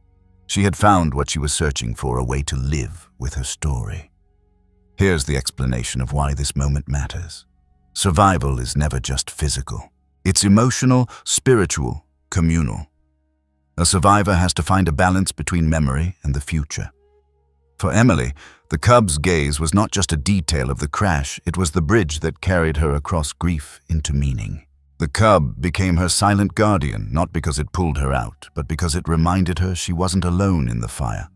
She had found what she was searching for, a way to live with her story. Here's the explanation of why this moment matters. Survival is never just physical. It's emotional, spiritual, communal. A survivor has to find a balance between memory and the future. For Emily, the cub's gaze was not just a detail of the crash, it was the bridge that carried her across grief into meaning. The cub became her silent guardian, not because it pulled her out, but because it reminded her she wasn't alone in the fire.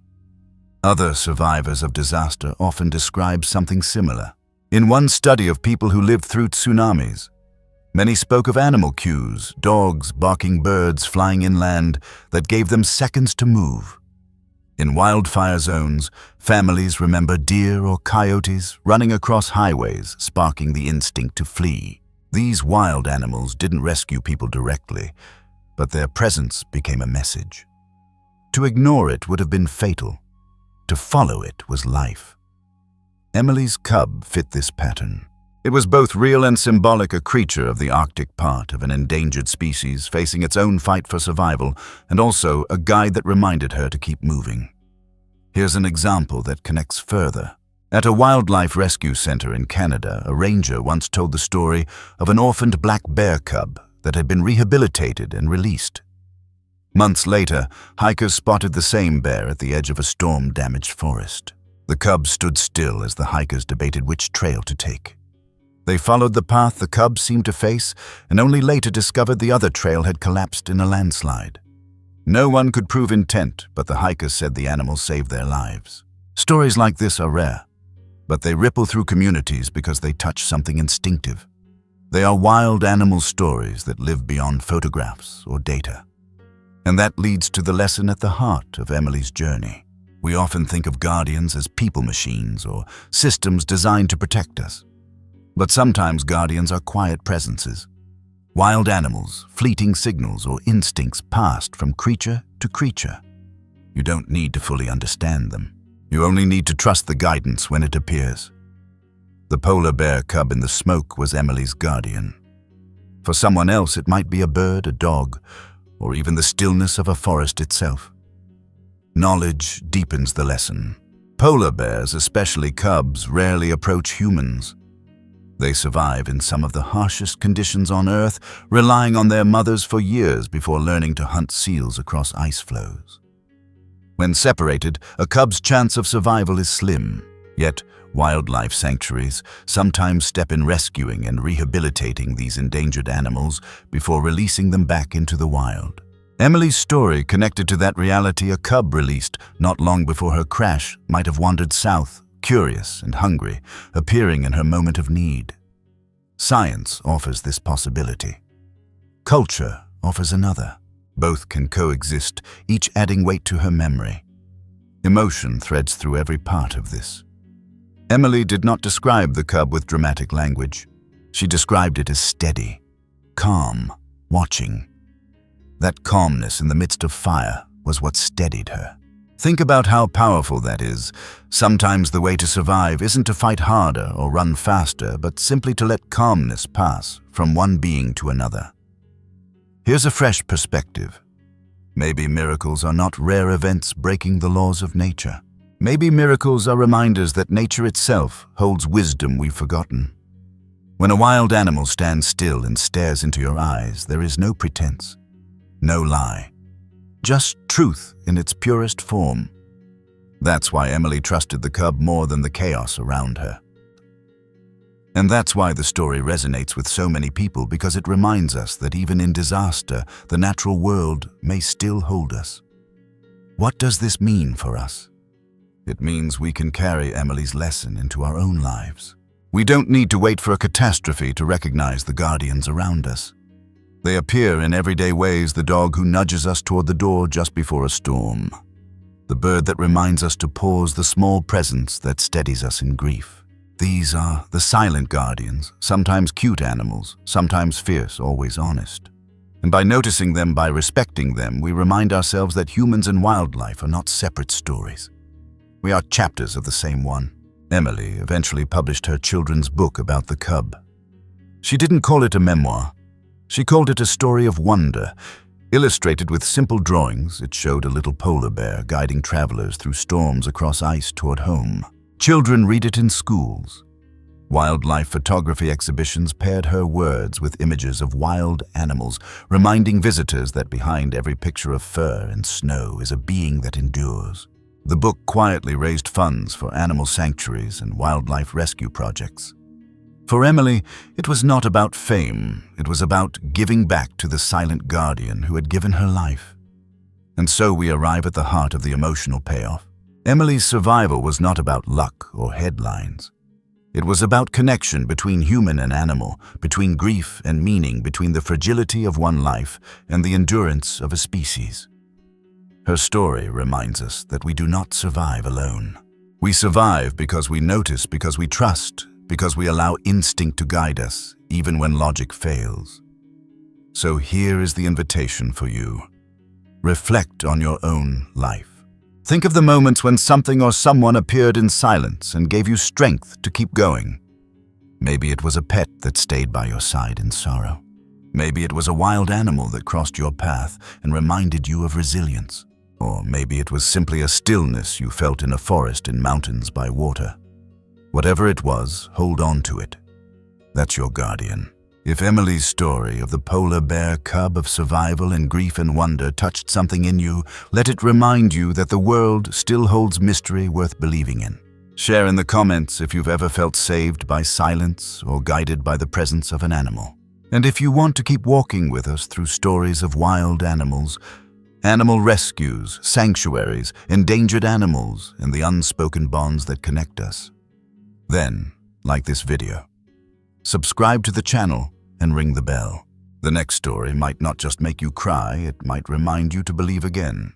Other survivors of disaster often describe something similar. In one study of people who lived through tsunamis, many spoke of animal cues, dogs, barking birds flying inland, that gave them seconds to move. In wildfire zones, families remember deer or coyotes running across highways, sparking the instinct to flee. These wild animals didn't rescue people directly, but their presence became a message. To ignore it would have been fatal. To follow it was life. Emily's cub fit this pattern. It was both real and symbolic, a creature of the Arctic part of an endangered species facing its own fight for survival, and also a guide that reminded her to keep moving. Here's an example that connects further. At a wildlife rescue center in Canada, a ranger once told the story of an orphaned black bear cub that had been rehabilitated and released. Months later, hikers spotted the same bear at the edge of a storm-damaged forest. The cub stood still as the hikers debated which trail to take. They followed the path the cub seemed to face, and only later discovered the other trail had collapsed in a landslide. No one could prove intent, but the hikers said the animal saved their lives. Stories like this are rare, but they ripple through communities because they touch something instinctive. They are wild animal stories that live beyond photographs or data. And that leads to the lesson at the heart of Emily's journey. We often think of guardians as people machines or systems designed to protect us. But sometimes guardians are quiet presences. Wild animals, fleeting signals or instincts passed from creature to creature. You don't need to fully understand them. You only need to trust the guidance when it appears. The polar bear cub in the smoke was Emily's guardian. For someone else, it might be a bird, a dog, or even the stillness of a forest itself. Knowledge deepens the lesson. Polar bears, especially cubs, rarely approach humans. They survive in some of the harshest conditions on Earth, relying on their mothers for years before learning to hunt seals across ice floes. When separated, a cub's chance of survival is slim, yet wildlife sanctuaries sometimes step in rescuing and rehabilitating these endangered animals before releasing them back into the wild. Emily's story connected to that reality. A cub released not long before her crash might have wandered south, curious and hungry, appearing in her moment of need. Science offers this possibility. Culture offers another. Both can coexist, each adding weight to her memory. Emotion threads through every part of this. Emily did not describe the cub with dramatic language. She described it as steady, calm, watching. That calmness in the midst of fire was what steadied her. Think about how powerful that is. Sometimes the way to survive isn't to fight harder or run faster, but simply to let calmness pass from one being to another. Here's a fresh perspective. Maybe miracles are not rare events breaking the laws of nature. Maybe miracles are reminders that nature itself holds wisdom we've forgotten. When a wild animal stands still and stares into your eyes, there is no pretense, no lie. Just truth in its purest form. That's why Emily trusted the cub more than the chaos around her. And that's why the story resonates with so many people, because it reminds us that even in disaster, the natural world may still hold us. What does this mean for us? It means we can carry Emily's lesson into our own lives. We don't need to wait for a catastrophe to recognize the guardians around us. They appear in everyday ways: the dog who nudges us toward the door just before a storm, the bird that reminds us to pause, the small presence that steadies us in grief. These are the silent guardians, sometimes cute animals, sometimes fierce, always honest. And by noticing them, by respecting them, we remind ourselves that humans and wildlife are not separate stories. We are chapters of the same one. Emily eventually published her children's book about the cub. She didn't call it a memoir. She called it a story of wonder. Illustrated with simple drawings, it showed a little polar bear guiding travelers through storms across ice toward home. Children read it in schools. Wildlife photography exhibitions paired her words with images of wild animals, reminding visitors that behind every picture of fur and snow is a being that endures. The book quietly raised funds for animal sanctuaries and wildlife rescue projects. For Emily, it was not about fame, it was about giving back to the silent guardian who had given her life. And so we arrive at the heart of the emotional payoff. Emily's survival was not about luck or headlines. It was about connection between human and animal, between grief and meaning, between the fragility of one life and the endurance of a species. Her story reminds us that we do not survive alone. We survive because we notice, because we trust, because we allow instinct to guide us, even when logic fails. So here is the invitation for you. Reflect on your own life. Think of the moments when something or someone appeared in silence and gave you strength to keep going. Maybe it was a pet that stayed by your side in sorrow. Maybe it was a wild animal that crossed your path and reminded you of resilience. Or maybe it was simply a stillness you felt in a forest in mountains by water. Whatever it was, hold on to it. That's your guardian. If Emily's story of the polar bear cub of survival and grief and wonder touched something in you, let it remind you that the world still holds mystery worth believing in. Share in the comments if you've ever felt saved by silence or guided by the presence of an animal. And if you want to keep walking with us through stories of wild animals, animal rescues, sanctuaries, endangered animals, and the unspoken bonds that connect us, then like this video. Subscribe to the channel and ring the bell. The next story might not just make you cry, it might remind you to believe again.